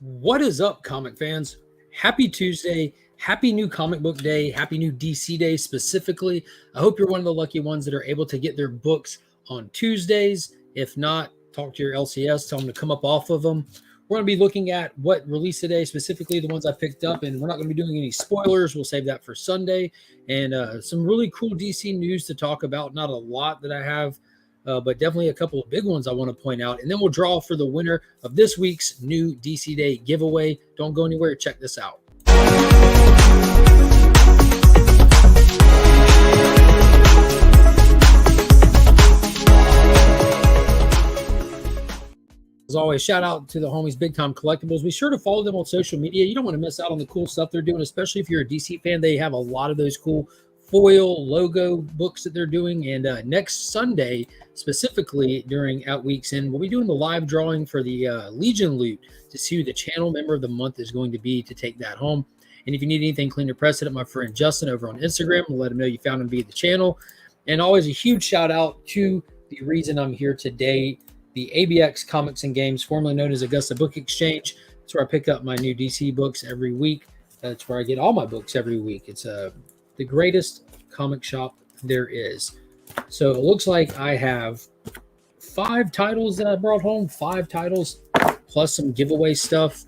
What is up, comic fans? Happy Tuesday. Happy new comic book day. Happy new DC day specifically. I hope you're one of the lucky ones that are able to get their books on Tuesdays. If not, talk to your LCS, tell them to come up off of them. We're going to be looking at what release today, specifically the ones I picked up, and we're not going to be doing any spoilers. We'll save that for Sunday. And some really cool DC news to talk about. Not a lot that I have, but definitely a couple of big ones I want to point out. And then we'll draw for the winner of this week's new DC Day giveaway. Don't go anywhere. Check this out. As always, shout out to the homies Big Time Collectibles. Be sure to follow them on social media. You don't want to miss out on the cool stuff they're doing, especially if you're a DC fan. They have a lot of those cool foil logo books that they're doing. And next Sunday, specifically during Outweeks In, we'll be doing the live drawing for the Legion loot to see who the channel member of the month is going to be to take that home. And if you need anything clean to press, hit up my friend Justin over on Instagram. We'll let him know you found him via the channel. And always a huge shout out to the reason I'm here today, the ABX Comics and Games, formerly known as Augusta Book Exchange. That's where I pick up my new DC books every week. That's where I get all my books every week. It's the greatest comic shop there is. So it looks like I have 5 titles that I brought home, 5 titles, plus some giveaway stuff.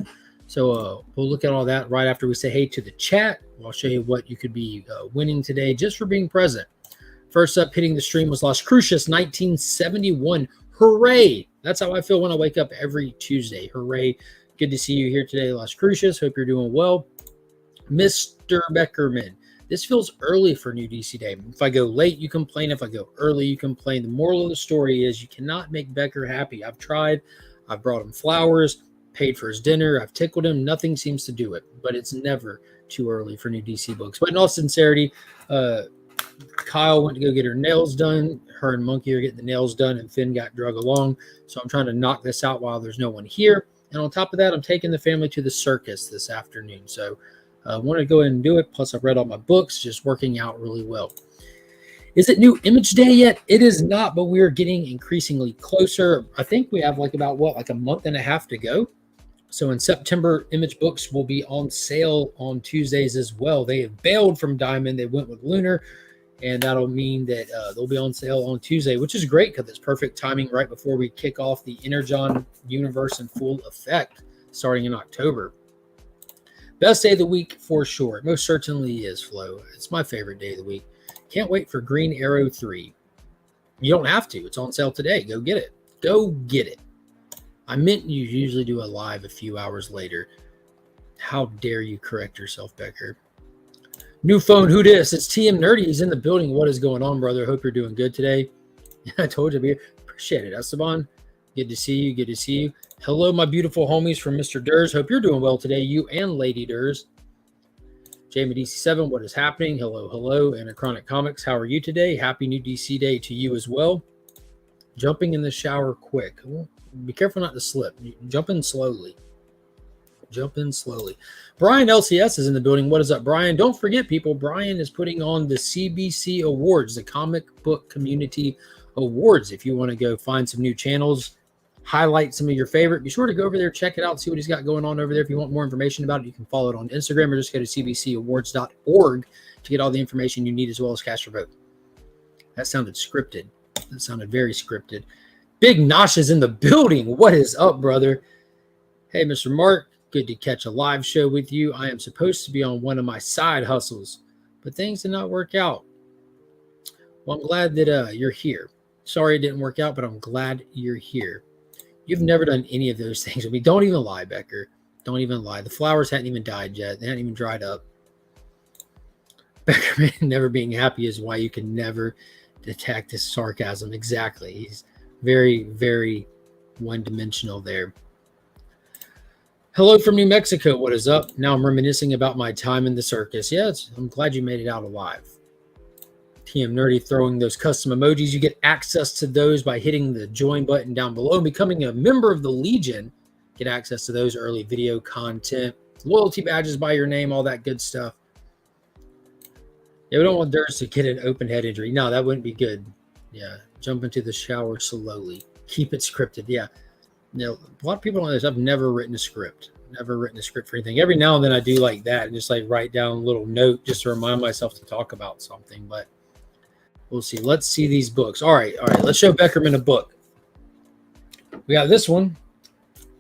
So we'll look at all that right after we say hey to the chat. I'll show you what you could be winning today just for being present. First up, hitting the stream was Las Cruces 1971. Hooray! That's how I feel when I wake up every Tuesday. Hooray. Good to see you here today, Las Cruces. Hope you're doing well. Mr. Beckerman. This feels early for new DC Day. If I go late, you complain. If I go early, you complain. The moral of the story is you cannot make Becker happy. I've tried. I've brought him flowers, paid for his dinner. I've tickled him. Nothing seems to do it. But it's never too early for new DC books. But in all sincerity, Kyle went to go get her nails done. Her and Monkey are getting the nails done, and Finn got drug along. So I'm trying to knock this out while there's no one here. And on top of that, I'm taking the family to the circus this afternoon. So I want to go ahead and do it. Plus, I've read all my books, just working out really well. Is it new Image Day yet? It is not, but we are getting increasingly closer. I think we have like a month and a half to go. So in September, Image books will be on sale on Tuesdays as well. They have bailed from Diamond. They went with Lunar, and that'll mean that they'll be on sale on Tuesday, which is great because it's perfect timing right before we kick off the Energon universe in full effect starting in October. Best day of the week for sure. It most certainly is, Flo. It's my favorite day of the week. Can't wait for Green Arrow 3. You don't have to. It's on sale today. Go get it. Go get it. I meant you usually do a live a few hours later. How dare you correct yourself, Becker? New phone, who dis? It's TM Nerdy. He's in the building. What is going on, brother? Hope you're doing good today. I told you to be here. Appreciate it, Esteban. Good to see you. Good to see you. Hello, my beautiful homies from Mr. Durs. Hope you're doing well today, you and Lady Durs. Jamie DC7, what is happening? Hello, hello. Anachronic Comics, how are you today? Happy new DC Day to you as well. Jumping in the shower quick. Be careful not to slip. Jump in slowly. Jump in slowly. Brian LCS is in the building. What is up, Brian? Don't forget, people, Brian is putting on the CBC Awards, the Comic Book Community Awards. If you want to go find some new channels, highlight some of your favorite, be sure to go over there, check it out, see what he's got going on over there. If you want more information about it, you can follow it on Instagram or just go to cbcawards.org to get all the information you need as well as cast your vote. That sounded scripted. That sounded very scripted. Big Nosh is in the building. What is up, brother? Hey, Mr. Mark. Good to catch a live show with you. I am supposed to be on one of my side hustles, but things did not work out. Well, I'm glad that you're here. Sorry it didn't work out, but I'm glad you're here. You've never done any of those things with me. Don't even lie, Becker. Don't even lie. The flowers hadn't even died yet. They hadn't even dried up. Becker never being happy is why you can never detect his sarcasm. Exactly. He's very, very one-dimensional there. Hello from New Mexico. What is up? Now I'm reminiscing about my time in the circus. Yes, I'm glad you made it out alive. TM Nerdy throwing those custom emojis. You get access to those by hitting the join button down below and becoming a member of the Legion. Get access to those early video content, loyalty badges by your name, all that good stuff. Yeah, we don't want Durs to get an open head injury. No, that wouldn't be good. Yeah, jump into the shower slowly. Keep it scripted. Yeah. You know, a lot of people on this, I've never written a script. never written a script for anything. Every now and then I do like that and just like write down a little note just to remind myself to talk about something. But we'll see. Let's see these books. All right. Let's show Beckerman a book. We got this one,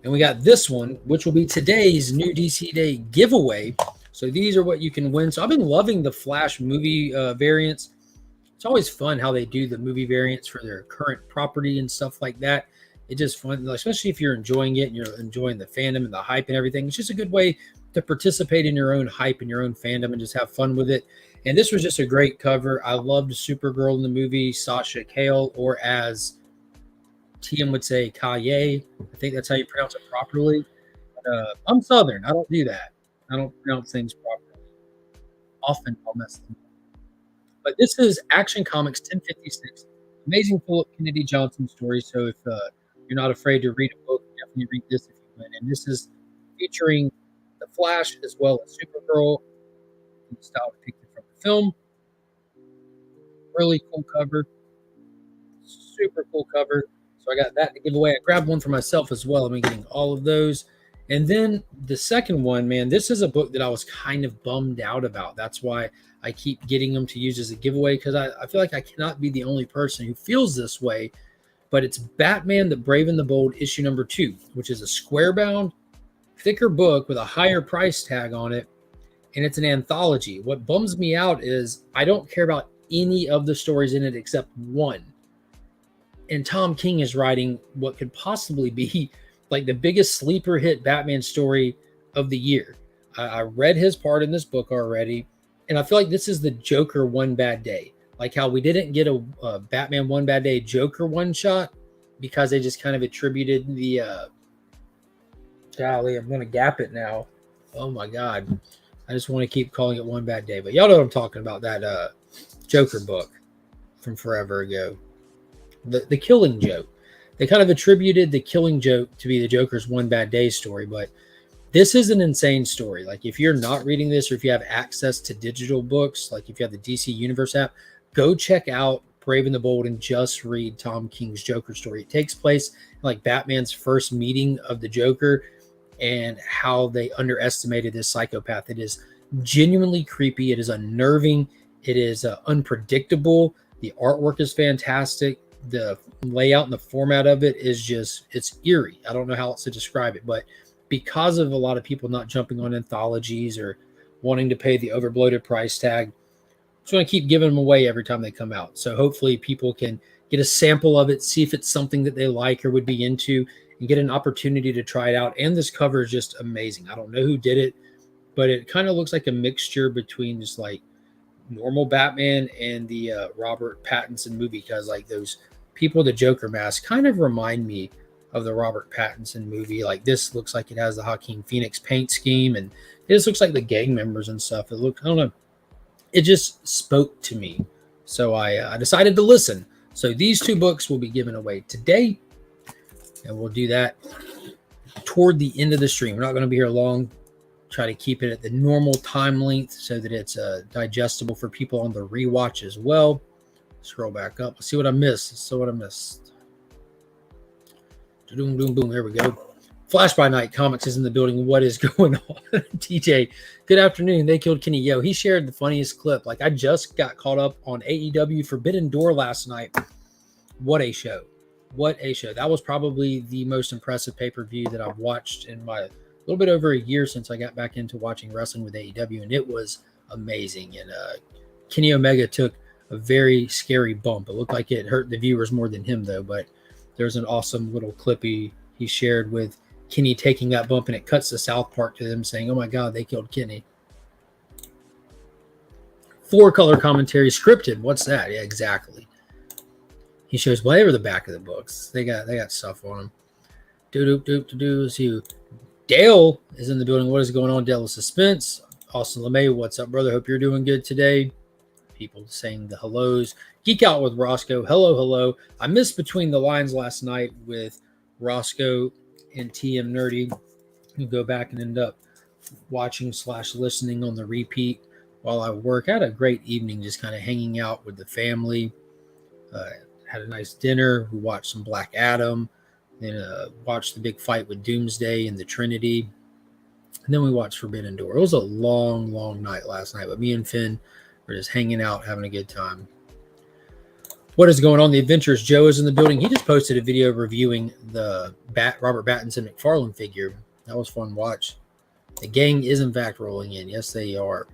and we got this one, which will be today's new DC Day giveaway. So these are what you can win. So I've been loving the Flash movie variants. It's always fun how they do the movie variants for their current property and stuff like that. It's just fun, especially if you're enjoying it and you're enjoying the fandom and the hype and everything. It's just a good way to participate in your own hype and your own fandom and just have fun with it. And this was just a great cover. I loved Supergirl in the movie, Sasha Cale, or as TM would say, Kaye. I think that's how you pronounce it properly. But, I'm Southern. I don't do that. I don't pronounce things properly. Often I'll mess them up. But this is Action Comics 1056, amazing Philip Kennedy Johnson story. So if you're not afraid to read a book, definitely read this if you win. And this is featuring the Flash as well as Supergirl in the style depicted from the film. Really cool cover. Super cool cover. So I got that to give away. I grabbed one for myself as well. I'm getting all of those. And then the second one, man, this is a book that I was kind of bummed out about. That's why I keep getting them to use as a giveaway, because I feel like I cannot be the only person who feels this way. But it's Batman the Brave and the Bold issue number 2, which is a square bound, thicker book with a higher price tag on it. And it's an anthology. What bums me out is I don't care about any of the stories in it except one. And Tom King is writing what could possibly be like the biggest sleeper hit Batman story of the year. I read his part in this book already, and I feel like this is the Joker One Bad Day. Like how we didn't get a Batman One Bad Day Joker one shot because they just kind of attributed the golly, I'm going to gap it now. Oh my God. I just want to keep calling it One Bad Day, but y'all know what I'm talking about, that Joker book from forever ago. The Killing Joke. They kind of attributed the Killing Joke to be the Joker's One Bad Day story, but this is an insane story. Like if you're not reading this, or if you have access to digital books, like if you have the DC Universe app, go check out Brave and the Bold and just read Tom King's Joker story. It takes place like Batman's first meeting of the Joker and how they underestimated this psychopath. It is genuinely creepy. It is unnerving. It is unpredictable. The artwork is fantastic. The layout and the format of it is just, it's eerie. I don't know how else to describe it, but because of a lot of people not jumping on anthologies or wanting to pay the overbloated price tag, I'm just going to keep giving them away every time they come out. So hopefully people can get a sample of it, see if it's something that they like or would be into, and get an opportunity to try it out. And this cover is just amazing. I don't know who did it, but it kind of looks like a mixture between just like normal Batman and the Robert Pattinson movie, because like those people with the Joker mask kind of remind me of the Robert Pattinson movie. Like this looks like it has the Joaquin Phoenix paint scheme, and this looks like the gang members and stuff. It looked, I don't know, it just spoke to me. So I decided to listen. So these two books will be given away today, and we'll do that toward the end of the stream. We're not going to be here long. Try to keep it at the normal time length so that it's digestible for people on the rewatch as well. Scroll back up. Let's see what I missed. So what I missed. Boom, boom, boom. There we go. Flash by Night Comics is in the building. What is going on? TJ, good afternoon. They killed Kenny. Yo, he shared the funniest clip. Like I just got caught up on AEW Forbidden Door last night. What a show. What a show. That was probably the most impressive pay-per-view that I've watched in my little bit over a year since I got back into watching wrestling with AEW, and it was amazing. And Kenny Omega took a very scary bump. It looked like it hurt the viewers more than him, though. But there's an awesome little clip he shared with Kenny taking that bump, and it cuts to South Park to them saying, "Oh my God, they killed Kenny." 4-color commentary scripted. What's that? Yeah, exactly. He shows well, they were the back of the books. They got stuff on them. Do. See you. Dale is in the building. What is going on, Dale? Suspense. Austin LeMay, what's up, brother? Hope you're doing good today. People saying the hellos. Geek Out with Roscoe. Hello. I missed between the lines last night with Roscoe and TM Nerdy. You go back and end up watching/listening on the repeat while I work. I had a great evening just kind of hanging out with the family. Had a nice dinner. We watched some Black Adam. Then watched the big fight with Doomsday and the Trinity. And then we watched Forbidden Door. It was a long, long night last night, but me and Finn were just hanging out, having a good time. What is going on? The Adventures Joe is in the building. He just posted a video reviewing the Robert Pattinson McFarlane figure. That was fun to watch. The gang is in fact rolling in. Yes, they are.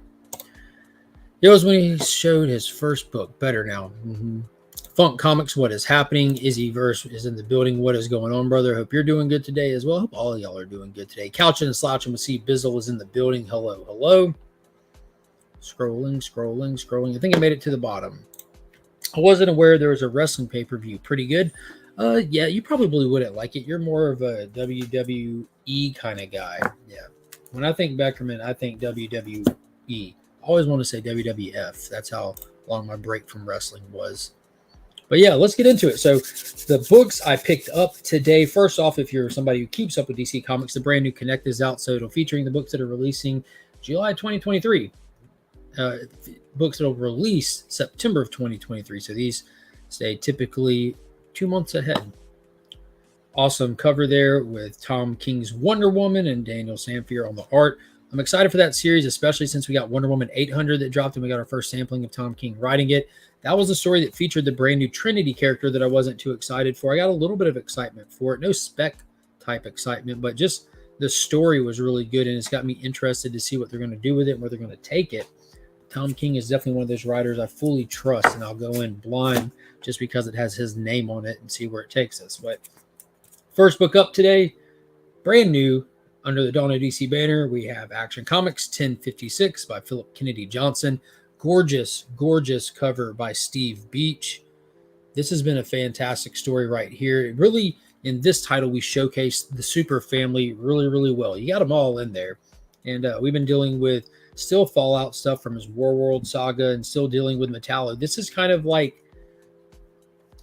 It was when he showed his first book. Better now. Funk Comics, what is happening? Izzy Verse is in the building. What is going on, brother? Hope you're doing good today as well. Hope all of y'all are doing good today. Couching and Slouching with C. Bizzle is in the building. Hello, hello. Scrolling. I think I made it to the bottom. I wasn't aware there was a wrestling pay-per-view. Pretty good. Yeah, you probably wouldn't like it. You're more of a WWE kind of guy. Yeah. When I think Beckerman, I think WWE. I always want to say WWF. That's how long my break from wrestling was. But yeah, let's get into it. So the books I picked up today, first off, if you're somebody who keeps up with DC Comics, the brand new Connect is out. So it'll featuring the books that are releasing July 2023. Books that will release September of 2023. So these stay typically 2 months ahead. Awesome cover there with Tom King's Wonder Woman and Daniel Samfier on the art. I'm excited for that series, especially since we got Wonder Woman 800 that dropped and we got our first sampling of Tom King writing it. That was a story that featured the brand new Trinity character that I wasn't too excited for. I got a little bit of excitement for it. No spec type excitement, but just the story was really good and it's got me interested to see what they're going to do with it and where they're going to take it. Tom King is definitely one of those writers I fully trust, and I'll go in blind just because it has his name on it and see where it takes us. But first book up today, brand new, under the Dawn of DC banner, we have Action Comics 1056 by Philip Kennedy Johnson. Gorgeous, gorgeous cover by Steve Beach. This has been a fantastic story right here. Really, in this title, we showcase the Super family really, really well. You got them all in there. And we've been dealing with still Fallout stuff from his Warworld saga and still dealing with Metallo. This is kind of like,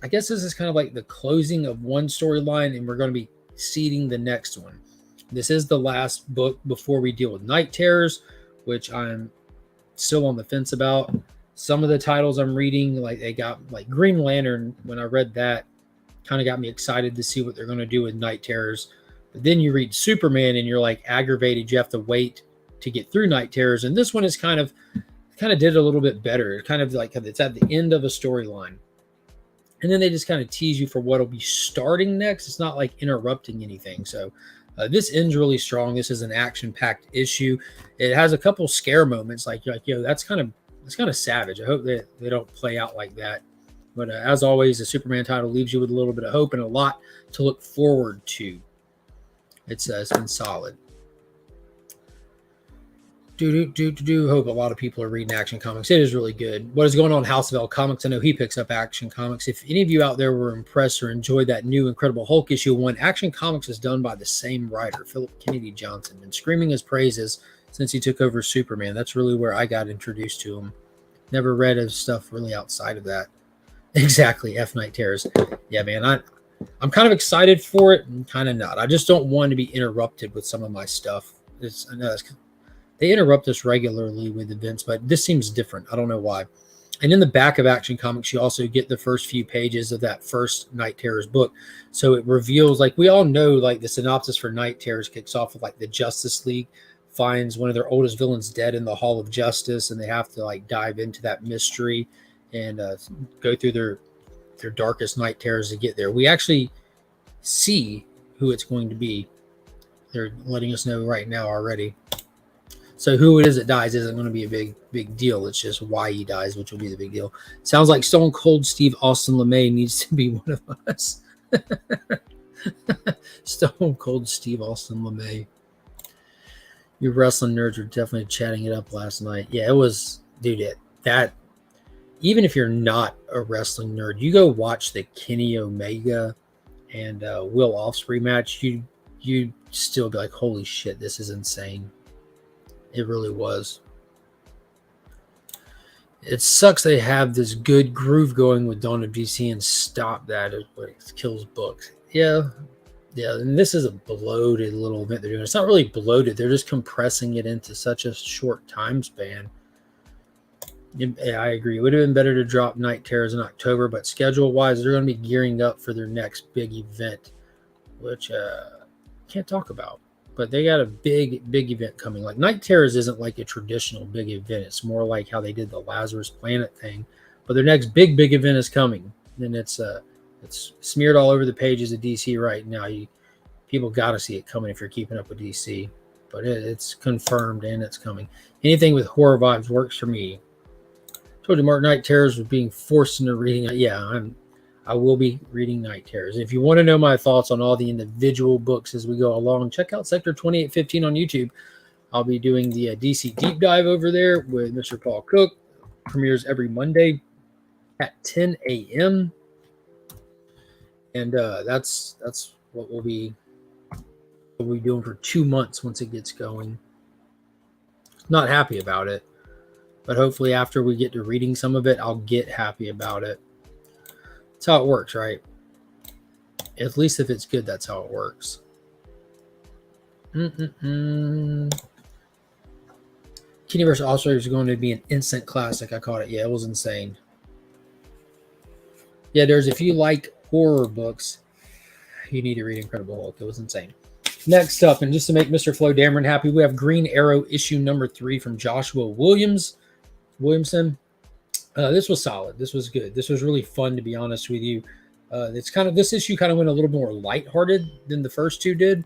I guess this is kind of like the closing of one storyline, and we're going to be seeding the next one. This is the last book before we deal with Night Terrors, which I'm still on the fence about. Some of the titles I'm reading, like they got like Green Lantern, when I read that, kind of got me excited to see what they're going to do with Night Terrors. But then you read Superman and you're like aggravated. You have to wait to get through Night Terrors. And this one is kind of did it a little bit better. Kind of like it's at the end of a storyline. And then they just kind of tease you for what will be starting next. It's not like interrupting anything. So this ends really strong. This is an action-packed issue. It has a couple scare moments. Like yo, that's kind of savage. I hope that they don't play out like that. But as always, the Superman title leaves you with a little bit of hope and a lot to look forward to. It's been solid. Hope a lot of people are reading Action Comics. It is really good. What is going on, House of L Comics? I know he picks up Action Comics. If any of you out there were impressed or enjoyed that new Incredible Hulk issue 1, Action Comics is done by the same writer, Philip Kennedy Johnson, been screaming his praises since he took over Superman. That's really where I got introduced to him. Never read his stuff really outside of that. Exactly, F Night Terrors. Yeah, man, I'm kind of excited for it and kind of not. I just don't want to be interrupted with some of my stuff. They interrupt us regularly with events, but this seems different. I don't know why. And in the back of Action Comics, you also get the first few pages of that first Night Terrors book. So it reveals, like we all know, like the synopsis for Night Terrors kicks off with like the Justice League finds one of their oldest villains dead in the Hall of Justice, and they have to like dive into that mystery and go through their darkest night terrors to get there. We actually see who it's going to be. They're letting us know right now already. So who it is that dies isn't going to be a big deal. It's just why he dies, which will be the big deal. Sounds like Stone Cold Steve Austin LeMay needs to be one of us. Stone Cold Steve Austin LeMay. You wrestling nerds were definitely chatting it up last night. Yeah, it was, dude, that even if you're not a wrestling nerd, you go watch the Kenny Omega and Will Ospreay match, you still be like, holy shit, this is insane. It really was. It sucks they have this good groove going with Dawn of DC and stop that. It kills books. Yeah, and this is a bloated little event they're doing. It's not really bloated. They're just compressing it into such a short time span. Yeah, I agree. It would have been better to drop Night Terrors in October, but schedule-wise, they're going to be gearing up for their next big event, which can't talk about. but they got a big event coming. Like Night Terrors isn't like a traditional big event. It's more like how they did the Lazarus Planet thing. But their next big event is coming, and it's smeared all over the pages of DC right now. People got to see it coming if you're keeping up with DC. But it's confirmed and it's coming. Anything with horror vibes works for me. Told you Mark Night Terrors was being forced into reading. Yeah, I will be reading Night Terrors. If you want to know my thoughts on all the individual books as we go along, check out Sector 2815 on YouTube. I'll be doing the DC Deep Dive over there with Mr. Paul Cook. Premieres every Monday at 10 a.m. And that's what we'll be doing for 2 months once it gets going. Not happy about it, but hopefully after we get to reading some of it, I'll get happy about it. That's how it works, right? At least if it's good, that's how it works. Kitty vs. Osprey is going to be an instant classic. I caught it. Yeah, it was insane. Yeah, if you like horror books, you need to read Incredible Hulk. It was insane. Next up, and just to make Mr. Flo Dameron happy, we have Green Arrow issue number 3 from Joshua Williamson. This was solid. This was good. This was really fun, to be honest with you. This issue kind of went a little more lighthearted than the first two did,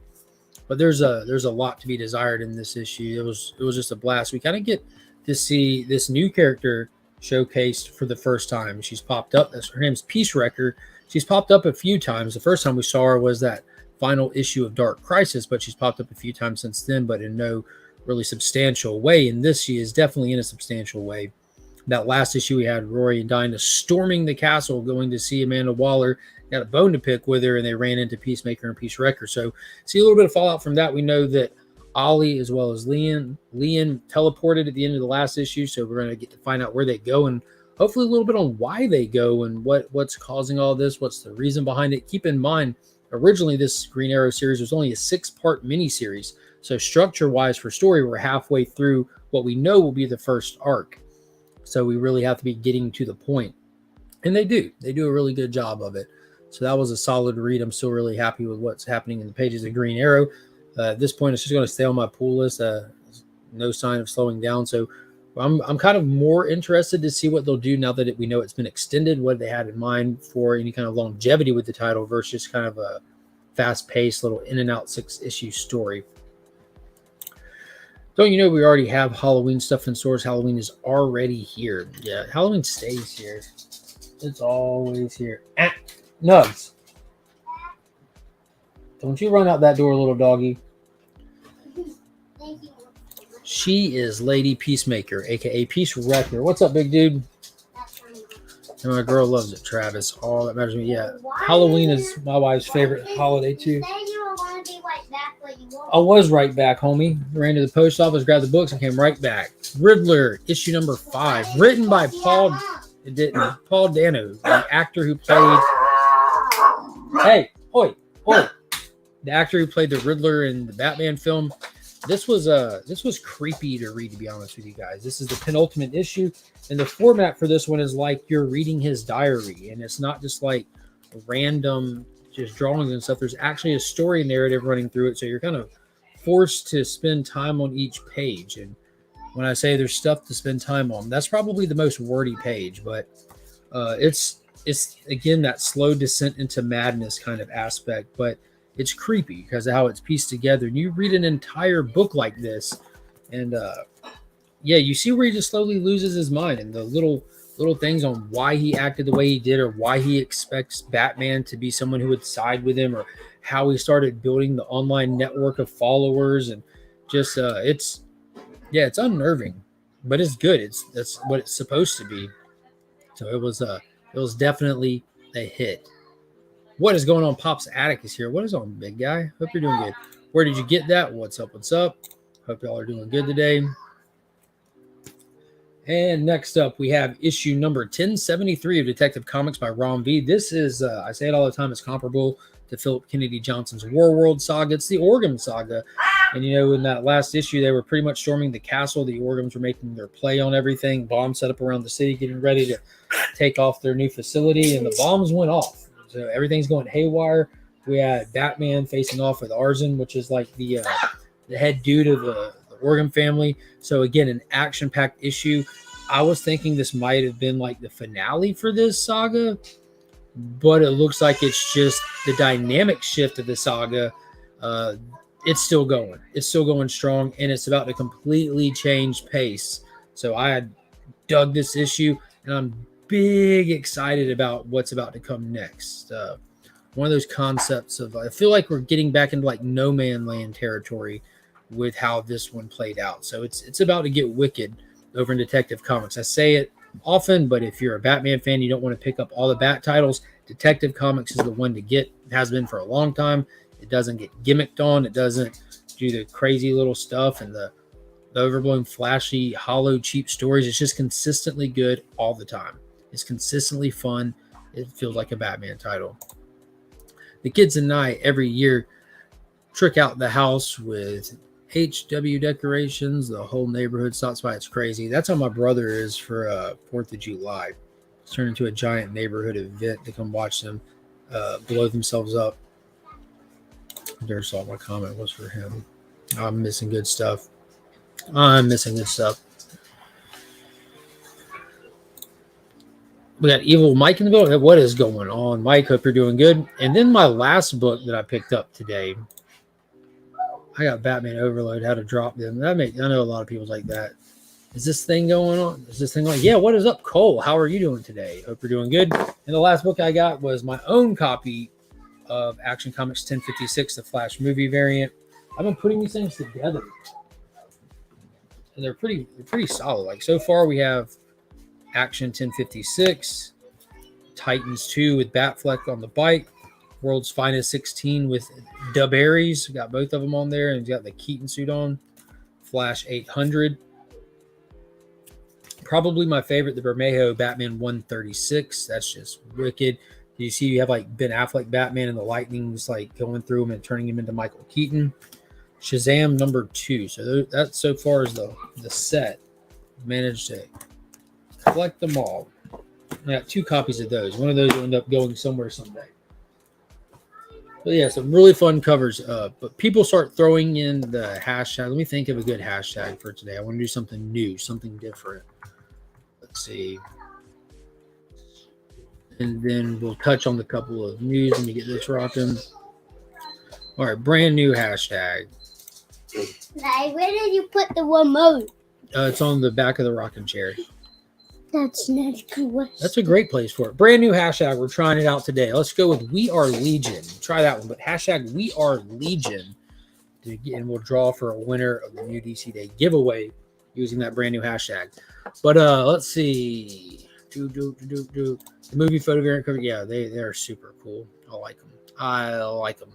but there's a lot to be desired in this issue. It was just a blast. We kind of get to see this new character showcased for the first time. She's popped up. Her name's Peace Wrecker. She's popped up a few times. The first time we saw her was that final issue of Dark Crisis, but she's popped up a few times since then, but in no really substantial way. In this, she is definitely in a substantial way. That last issue, we had Rory and Dinah storming the castle, going to see Amanda Waller, got a bone to pick with her, and they ran into Peacemaker and Peace Wrecker. So see a little bit of fallout from that. We know that Ollie as well as Leon teleported at the end of the last issue, so we're going to get to find out where they go and hopefully a little bit on why they go and what's causing all this, what's the reason behind it. Keep in mind, originally this Green Arrow series was only a 6-part miniseries, so structure-wise for story, we're halfway through what we know will be the first arc. So we really have to be getting to the point. And they do a really good job of it. So that was a solid read. I'm still really happy with what's happening in the pages of Green Arrow. At this point, it's just going to stay on my pull list. No sign of slowing down. So I'm kind of more interested to see what they'll do now that we know it's been extended, what they had in mind for any kind of longevity with the title versus kind of a fast-paced little in-and-out 6-issue story. Don't you know we already have Halloween stuff in stores? Halloween is already here. Yeah, Halloween stays here. It's always here. Nugs. Don't you run out that door, little doggy. She is Lady Peacemaker, a.k.a. Peace Wrecker. What's up, big dude? And my girl loves it, Travis. All that matters to me. Yeah, Halloween is my wife's favorite holiday, too. I was right back, homie. Ran to the post office, grabbed the books, and came right back. Riddler, issue number 5. Written by Paul Dano, the actor who played... Hey, oi. The actor who played the Riddler in the Batman film. This was creepy to read, to be honest with you guys. This is the penultimate issue, and the format for this one is like you're reading his diary, and it's not just like random just drawings and stuff. There's actually a story narrative running through it, so you're kind of forced to spend time on each page. And when I say there's stuff to spend time on, that's probably the most wordy page, but it's again that slow descent into madness kind of aspect, but it's creepy because of how it's pieced together. And you read an entire book like this, and you see where he just slowly loses his mind, and the little things on why he acted the way he did, or why he expects Batman to be someone who would side with him, or how he started building the online network of followers, and just it's unnerving, but it's good. That's what it's supposed to be. So it was definitely a hit. What is going on? Pop's Attic is here. What is on, big guy? Hope you're doing good. Where did you get that? What's up? Hope y'all are doing good today. And next up, we have issue number 1073 of Detective Comics by Ron V. This is, I say it all the time, it's comparable to Philip Kennedy Johnson's War World saga. It's the Orgum saga. And, in that last issue, they were pretty much storming the castle. The Orgums were making their play on everything. Bombs set up around the city, getting ready to take off their new facility. And the bombs went off. So everything's going haywire. We had Batman facing off with Arzen, which is like the head dude of the Organ family. So again, an action-packed issue. I was thinking this might have been like the finale for this saga, but it looks like it's just the dynamic shift of the saga. Uh, it's still going. It's still going strong, and it's about to completely change pace. So I dug this issue, and I'm big excited about what's about to come next. One of those concepts of, I feel like we're getting back into like no man land territory with how this one played out. So it's about to get wicked over in Detective Comics. I say it often, but if you're a Batman fan, you don't want to pick up all the Bat titles, Detective Comics is the one to get. It has been for a long time. It doesn't get gimmicked on. It doesn't do the crazy little stuff and the overblown, flashy, hollow, cheap stories. It's just consistently good all the time. It's consistently fun. It feels like a Batman title. The kids and I every year trick out the house with HW decorations. The whole neighborhood stops by. It's crazy. That's how my brother is for 4th of July. It's turned into a giant neighborhood event to come watch them blow themselves up. There's all my comment was for him. I'm missing good stuff. We got Evil Mike in the building. What is going on, Mike? Hope you're doing good. And then my last book that I picked up today, I got Batman Overload, how to drop them. I know a lot of people's like that. Is this thing going on? Is this thing like, yeah, what is up, Cole? How are you doing today? Hope you're doing good. And the last book I got was my own copy of Action Comics 1056, the Flash movie variant. I've been putting these things together, and they're pretty solid. Like, so far we have Action 1056, Titans 2 with Batfleck on the bike, World's Finest 16 with Dub Aries. Got both of them on there, and he's got the Keaton suit on. Flash 800. Probably my favorite, the Bermejo Batman 136. That's just wicked. You see, you have like Ben Affleck Batman, and the lightning's like going through him and turning him into Michael Keaton. Shazam number 2. So that so far is the set. Managed to collect them all. I got 2 copies of those. One of those will end up going somewhere someday. But yeah, some really fun covers. But people start throwing in the hashtag. Let me think of a good hashtag for today. I want to do something new, something different. Let's see. And then we'll touch on the couple of news. Let me get this rocking. All right, brand new hashtag. Like, where did you put the remote? It's on the back of the rocking chair. That's not cool. That's a great place for it. Brand new hashtag. We're trying it out today. Let's go with We Are Legion. Try that one. But hashtag We Are Legion. And we'll draw for a winner of the new DC Day giveaway using that brand new hashtag. But let's see. The movie photo variant cover. Yeah, they're super cool. I like them.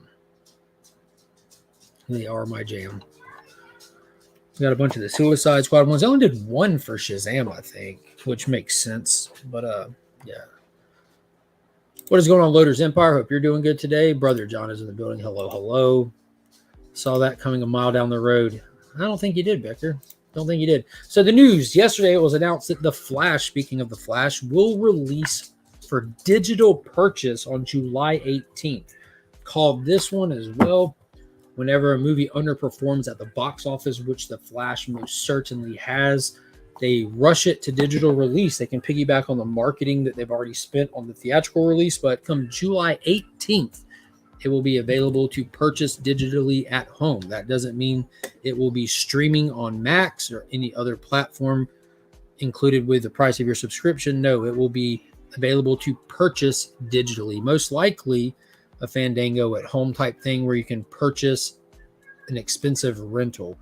They are my jam. We got a bunch of the Suicide Squad ones. I only did one for Shazam, I think, which makes sense. But yeah. What is going on, Loaders Empire? Hope you're doing good today. Brother John is in the building. Hello. Saw that coming a mile down the road. I don't think you did, Becker. Don't think you did. So the news yesterday, it was announced that The Flash, speaking of The Flash, will release for digital purchase on July 18th. Called this one as well. Whenever a movie underperforms at the box office, which The Flash most certainly has, they rush it to digital release. They can piggyback on the marketing that they've already spent on the theatrical release, but come July 18th, it will be available to purchase digitally at home. That doesn't mean it will be streaming on Max or any other platform included with the price of your subscription. No, it will be available to purchase digitally. Most likely a Fandango at home type thing where you can purchase an expensive rental.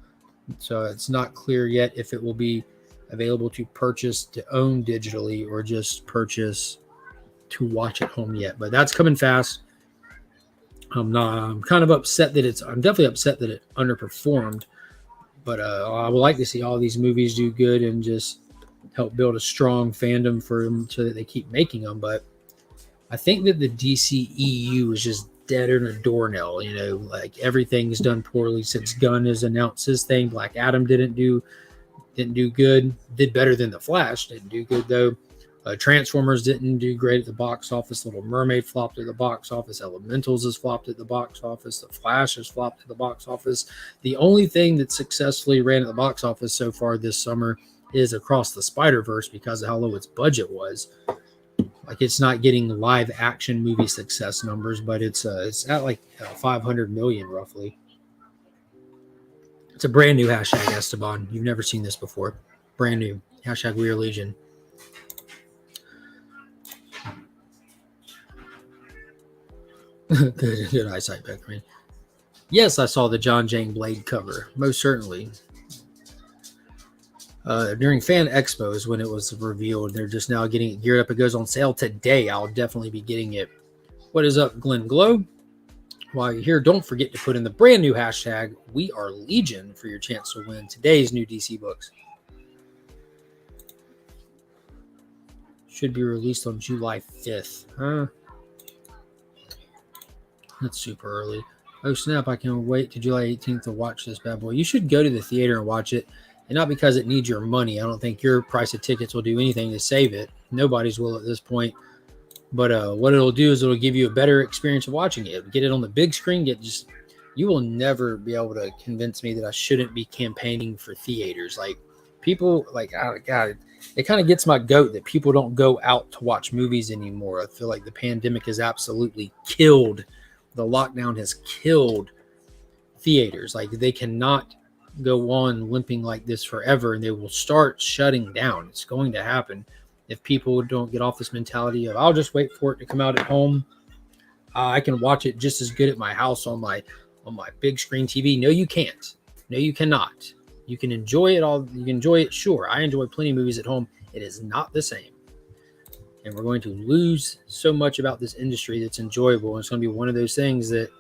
So it's not clear yet if it will be available to purchase to own digitally or just purchase to watch at home yet. But that's coming fast. I'm kind of upset that I'm definitely upset that it underperformed, but I would like to see all these movies do good and just help build a strong fandom for them so that they keep making them. But I think that the DC EU is just dead in a doornail. You know, like everything's done poorly since Gunn has announced his thing. Black Adam didn't do good. Did better than The Flash. Didn't do good though. Transformers didn't do great at the box office. Little Mermaid flopped at the box office. Elementals has flopped at the box office. The Flash has flopped at the box office. The only thing that successfully ran at the box office so far this summer is Across the Spider-Verse because of how low its budget was. Like it's not getting live action movie success numbers, but it's at like 500 million roughly. It's a brand new hashtag Esteban. You've never seen this before. Brand new hashtag We Are Legion. good eyesight, Beckman. Yes, I saw the John Jane Blade cover. Most certainly. During Fan Expos when it was revealed, they're just now getting it geared up. It goes on sale today. I'll definitely be getting it. What is up, Glenn Glow? While you're here, don't forget to put in the brand new hashtag We Are Legion for your chance to win today's new DC books. Should be released on July 5th. Huh? That's super early. Oh, snap. I can wait to July 18th to watch this bad boy. You should go to the theater and watch it. And not because it needs your money. I don't think your price of tickets will do anything to save it. Nobody's will at this point. But what it'll do is it'll give you a better experience of watching it. Get it on the big screen. You will never be able to convince me that I shouldn't be campaigning for theaters. Like people, like, oh God, it kind of gets my goat that people don't go out to watch movies anymore. I feel like the pandemic has absolutely killed. The lockdown has killed theaters. Like they cannot go on limping like this forever, and they will start shutting down. It's going to happen if people don't get off this mentality of I'll just wait for it to come out at home. I can watch it just as good at my house on my big screen TV. No, you can't. No, you cannot. You can enjoy it all. You can enjoy it. Sure, I enjoy plenty of movies at home. It is not the same. And we're going to lose so much about this industry that's enjoyable. And it's going to be one of those things that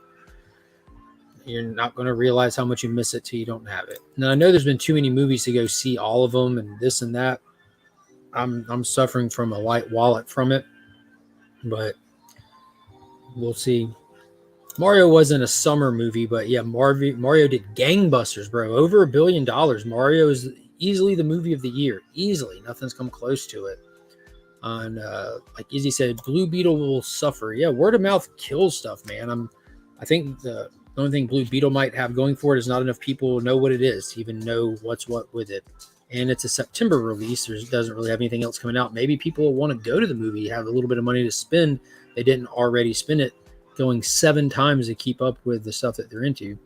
you're not going to realize how much you miss it till you don't have it. Now, I know there's been too many movies to go see all of them and this and that. I'm suffering from a light wallet from it, but we'll see. Mario wasn't a summer movie, but yeah, Mario did gangbusters, bro. Over $1 billion. Mario is easily the movie of the year. Easily. Nothing's come close to it. And like Izzy said, Blue Beetle will suffer. Yeah, word of mouth kills stuff, man. I think the only thing Blue Beetle might have going for it is not enough people know what it is to even know what's what with it. And it's a September release. There doesn't really have anything else coming out. Maybe people will want to go to the movie, have a little bit of money to spend. They didn't already spend it going 7 times to keep up with the stuff that they're into.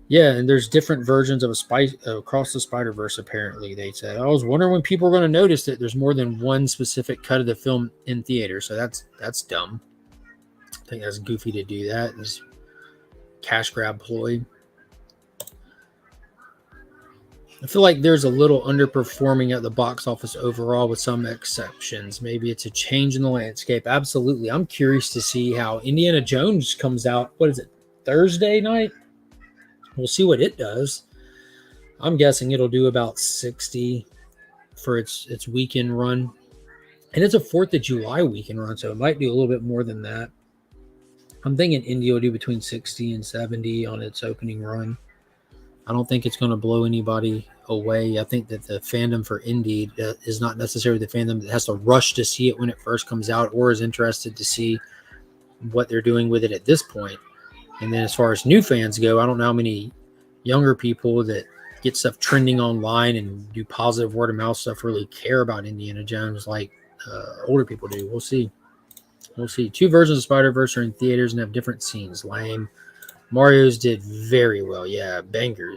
Yeah, and there's different versions of Across the Spider-Verse, apparently, they said. I was wondering when people are going to notice that there's more than one specific cut of the film in theater. So that's dumb. I think that's goofy to do that. It's cash grab ploy. I feel like there's a little underperforming at the box office overall with some exceptions. Maybe it's a change in the landscape. Absolutely. I'm curious to see how Indiana Jones comes out. What is it? Thursday night? We'll see what it does. I'm guessing it'll do about 60 for its weekend run. And it's a 4th of July weekend run, so it might do a little bit more than that. I'm thinking Indy will do between 60 and 70 on its opening run. I don't think it's going to blow anybody away. I think that the fandom for Indy is not necessarily the fandom that has to rush to see it when it first comes out or is interested to see what they're doing with it at this point. And then as far as new fans go, I don't know how many younger people that get stuff trending online and do positive word of mouth stuff really care about Indiana Jones like older people do. We'll see. We'll see. 2 versions of Spider-Verse are in theaters and have different scenes. Lame. Mario's did very well. Yeah, banger.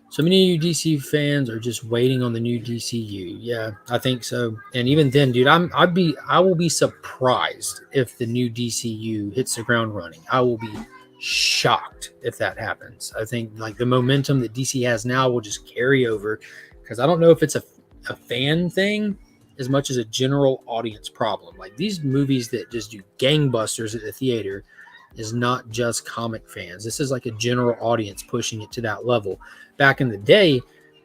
So many of you DC fans are just waiting on the new DCU. Yeah, I think so. And even then, dude, I will be surprised if the new DCU hits the ground running. I will be shocked if that happens. I think like the momentum that DC has now will just carry over because I don't know if it's a fan thing as much as a general audience problem. Like these movies that just do gangbusters at the theater is not just comic fans. This is like a general audience pushing it to that level. Back in the day,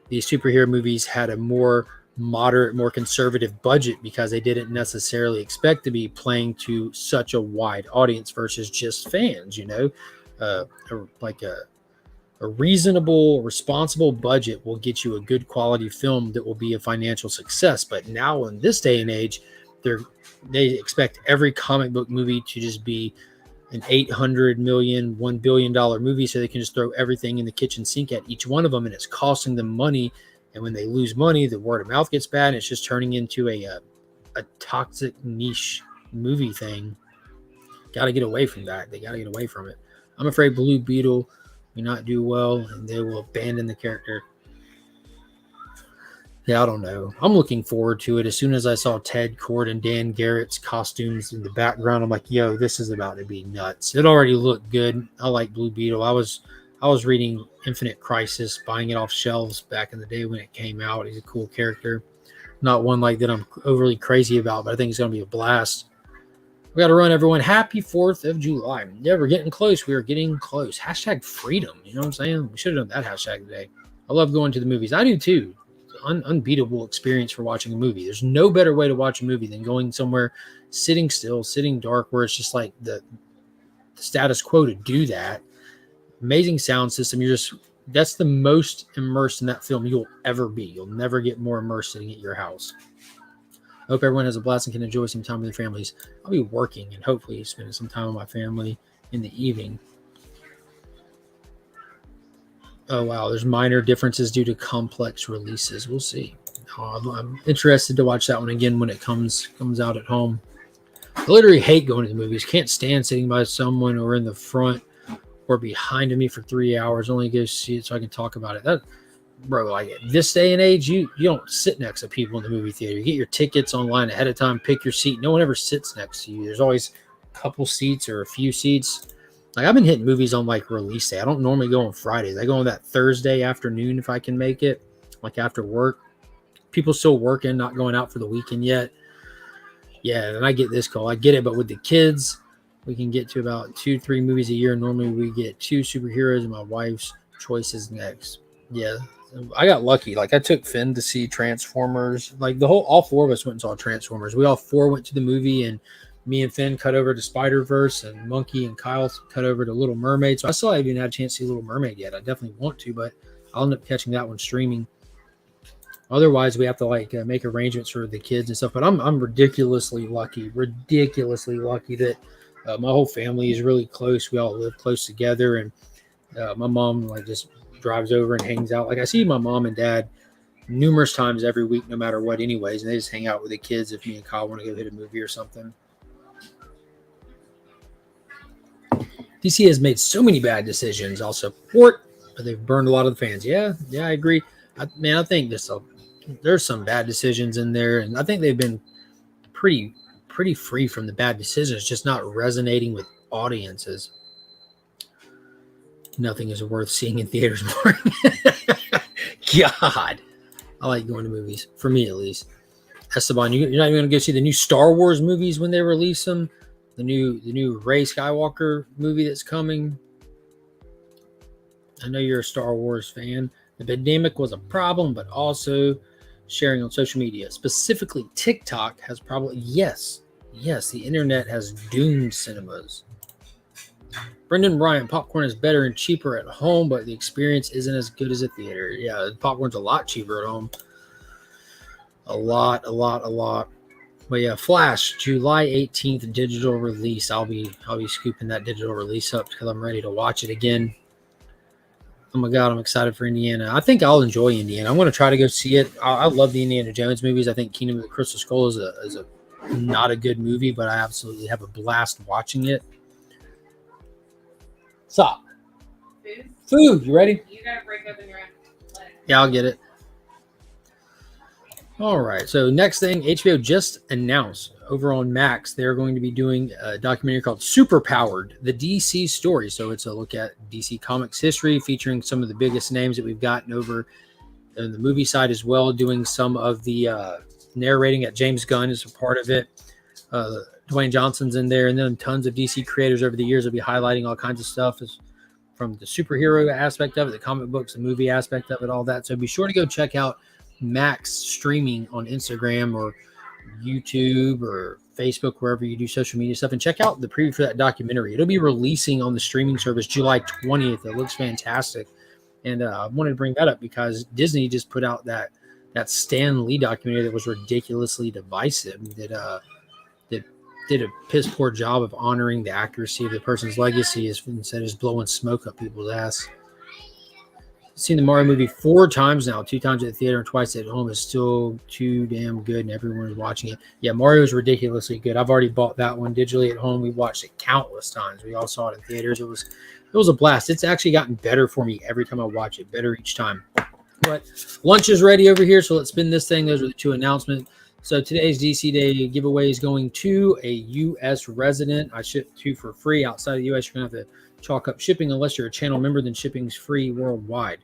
these superhero movies had a more moderate, more conservative budget because they didn't necessarily expect to be playing to such a wide audience versus just fans, you know, like A reasonable, responsible budget will get you a good quality film that will be a financial success. But now in this day and age, they expect every comic book movie to just be an 800 million, $1 billion movie, so they can just throw everything in the kitchen sink at each one of them, and it's costing them money. And when they lose money, the word of mouth gets bad, and it's just turning into a toxic niche movie thing. Got to get away from that. They got to get away from it. I'm afraid Blue Beetle will not do well, and they will abandon the character. Yeah, I don't know. I'm looking forward to it. As soon as I saw Ted Kord and Dan Garrett's costumes in the background, I'm like, yo, this is about to be nuts. It already looked good. I like Blue Beetle. I was reading Infinite Crisis, buying it off shelves back in the day when it came out. He's a cool character. Not one like that I'm overly crazy about, but I think it's going to be a blast. We got to run, everyone. Happy 4th of July. Yeah, we're getting close. We are getting close. Hashtag freedom. You know what I'm saying? We should have done that hashtag today. I love going to the movies. I do too. Unbeatable experience for watching a movie. There's no better way to watch a movie than going somewhere, sitting still, sitting dark, where it's just like the status quo to do that. Amazing sound system. That's the most immersed in that film you'll ever be. You'll never get more immersed sitting at your house. I hope everyone has a blast and can enjoy some time with their families. I'll be working and hopefully spending some time with my family in the evening. Oh, wow. There's minor differences due to complex releases. We'll see. I'm interested to watch that one again when it comes out at home. I literally hate going to the movies. Can't stand sitting by someone or in the front or behind me for 3 hours. Only go see it so I can talk about it. Bro, like this day and age, you don't sit next to people in the movie theater. You get your tickets online ahead of time, pick your seat. No one ever sits next to you. There's always a couple seats or a few seats. Like I've been hitting movies on like release day. I don't normally go on Fridays. I go on that Thursday afternoon if I can make it, like after work. People still working, not going out for the weekend yet. Yeah, and I get this call. I get it, but with the kids, we can get to about 2-3 movies a year. Normally we get 2 superheroes, and my wife's choice is next. Yeah, I got lucky. Like I took Finn to see Transformers. Like all 4 of us went and saw Transformers. We all 4 went to the movie, and me and Finn cut over to Spider-Verse, and Monkey and Kyle cut over to Little Mermaid. So I still haven't even had a chance to see Little Mermaid yet. I definitely want to, but I'll end up catching that one streaming. Otherwise, we have to make arrangements for the kids and stuff. But I'm ridiculously lucky that my whole family is really close. We all live close together, and my mom just drives over and hangs out. Like I see my mom and dad numerous times every week, no matter what, anyways, and they just hang out with the kids if me and Kyle want to go hit a movie or something. DC has made so many bad decisions. I'll support, but they've burned a lot of the fans. Yeah, I agree. I think there's some bad decisions in there, and I think they've been pretty free from the bad decisions, just not resonating with audiences. Nothing is worth seeing in theaters more. God, I like going to movies, for me at least. Esteban, you're not even going to go see the new Star Wars movies when they release them? The new Rey Skywalker movie that's coming. I know you're a Star Wars fan. The pandemic was a problem, but also sharing on social media, specifically TikTok, has probably yes, the internet has doomed cinemas. Brendan Ryan, popcorn is better and cheaper at home, but the experience isn't as good as a theater. Yeah, popcorn's a lot cheaper at home. A lot. But yeah, Flash, July 18th digital release. I'll be scooping that digital release up because I'm ready to watch it again. Oh my God, I'm excited for Indiana. I think I'll enjoy Indiana. I'm going to try to go see it. I love the Indiana Jones movies. I think Kingdom of the Crystal Skull is a not a good movie, but I absolutely have a blast watching it. Stop. Food. You ready? You gotta break open your own. Yeah, I'll get it. All right. So next thing, HBO just announced over on Max, they're going to be doing a documentary called Superpowered, the DC story. So it's a look at DC Comics history, featuring some of the biggest names that we've gotten over in the movie side as well, doing some of the narrating at James Gunn is a part of it. Dwayne Johnson's in there, and then tons of DC creators over the years will be highlighting all kinds of stuff from the superhero aspect of it, the comic books, the movie aspect of it, all that. So be sure to go check out Max streaming on Instagram or YouTube or Facebook, wherever you do social media stuff, and check out the preview for that documentary. It'll be releasing on the streaming service July 20th. It looks fantastic. And I wanted to bring that up because Disney just put out that Stan Lee documentary that was ridiculously divisive. That did a piss poor job of honoring the accuracy of the person's legacy instead of just blowing smoke up people's ass. I've seen the Mario movie 4 times now, 2 times at the theater and twice at home. It's still too damn good, and everyone's watching it. Yeah, Mario is ridiculously good. I've already bought that one digitally at home. We watched it countless times. We all saw it in theaters. It was a blast. It's actually gotten better for me every time I watch it, better each time. But lunch is ready over here, so let's spin this thing. Those are the 2 announcements. So today's DC Day giveaway is going to a U.S. resident. I ship 2 for free. Outside of the U.S., you're going to have to chalk up shipping. Unless you're a channel member, then shipping's free worldwide.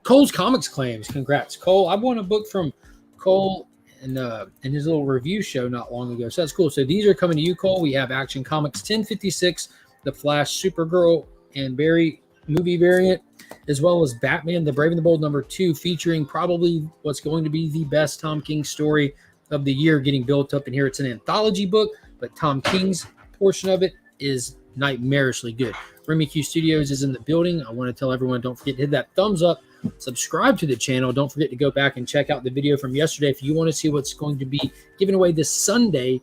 Cole's Comics claims. Congrats, Cole. I won a book from Cole in his little review show not long ago. So that's cool. So these are coming to you, Cole. We have Action Comics 1056, The Flash, Supergirl, and Barry movie variant, as well as Batman, The Brave and the Bold #2, featuring probably what's going to be the best Tom King story of the year getting built up in here. It's an anthology book, but Tom King's portion of it is nightmarishly good. Remy Q Studios is in the building. I want to tell everyone, don't forget to hit that thumbs up, subscribe to the channel. Don't forget to go back and check out the video from yesterday if you want to see what's going to be given away this Sunday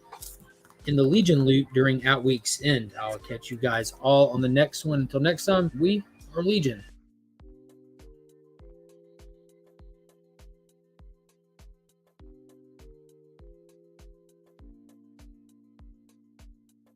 in the Legion loot during At Week's End. I'll catch you guys all on the next one. Until next time, we are Legion.